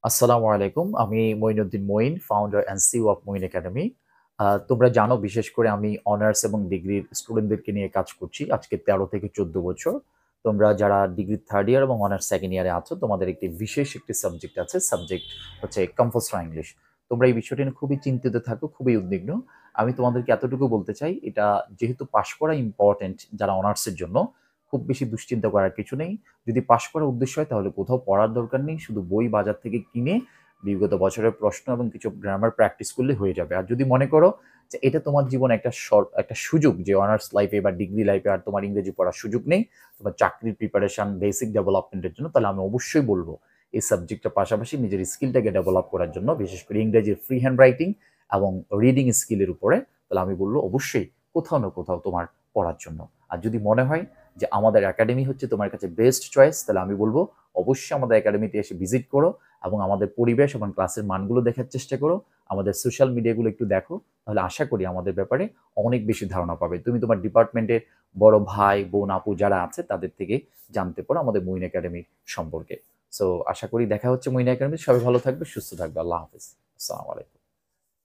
আসসালামু আলাইকুম। আমি Moinuddin Moin, founder and CEO of Moin academy. তোমরা জানো বিশেষ করে আমি অনার্স এবং ডিগ্রির স্টুডেন্টদেরকে নিয়ে কাজ করছি আজকে ১৩ থেকে ১৪ বছর। তোমরা যারা ডিগ্রি 3rd ইয়ার এবং অনার্স 2nd ইয়ারে আছো, তোমাদের বিশেষ একটি সাবজেক্ট আছে। সাবজেক্ট হচ্ছে কম্পোজিশন ইংলিশ। তোমরা এই বিষয়টি নিয়ে খুবই চিন্তিত থাকো, খুবই উদ্বিগ্ন। আমি তোমাদেরকে এতটুকু বলতে চাই, এটা যেহেতু পাশ করা ইম্পোর্টেন্ট যারা অনার্সের জন্য, খুব বেশি দুশ্চিন্তা করার কিছু নেই। যদি পাশ করার উদ্দেশ্য হয় তাহলে কোথাও পড়ার দরকার নেই। শুধু বই বাজার থেকে কিনে বিগত বছরের প্রশ্ন এবং কিছু গ্রামার প্র্যাকটিস করলে হয়ে যাবে। আর যদি মনে করো যে এটা তোমার জীবনে একটা সুযোগ, যে অনার্স লাইফে বা ডিগ্রি লাইফে আর তোমার ইংরেজি পড়ার সুযোগ নেই, তোমার চাকরির প্রিপারেশন, বেসিক ডেভেলপমেন্টের জন্য, তাহলে আমি অবশ্যই বলব এই সাবজেক্টটার পাশাপাশি নিজের স্কিলটাকে ডেভেলপ করার জন্য, বিশেষ করে ইংরেজির ফ্রি হ্যান্ড রাইটিং এবং রিডিং স্কিলের উপরে, তাহলে আমি বলবো অবশ্যই কোথাও না কোথাও তোমার পড়ার জন্য। আর যদি মনে হয় যে আমাদের একাডেমি হচ্ছে তোমার কাছে বেস্ট চয়েস, তাহলে আমি বলবো অবশ্যই আমাদের একাডেমিতে এসে ভিজিট করো এবং আমাদের পরিবেশ এবং ক্লাসের মানগুলো দেখার চেষ্টা করো। আমাদের সোশ্যাল মিডিয়াগুলো একটু দেখো, তাহলে আশা করি আমাদের ব্যাপারে অনেক বেশি ধারণা পাবে। তুমি তোমার ডিপার্টমেন্টের বড় ভাই, বোন, আপু যারা আছে তাদের থেকে জানতে পারো আমাদের মঈন একাডেমির সম্পর্কে। সো আশা করি দেখা হচ্ছে মঈন একাডেমি। সবাই ভালো থাকবে, সুস্থ থাকবে। আল্লাহ হাফিজ। আসসালামু আলাইকুম।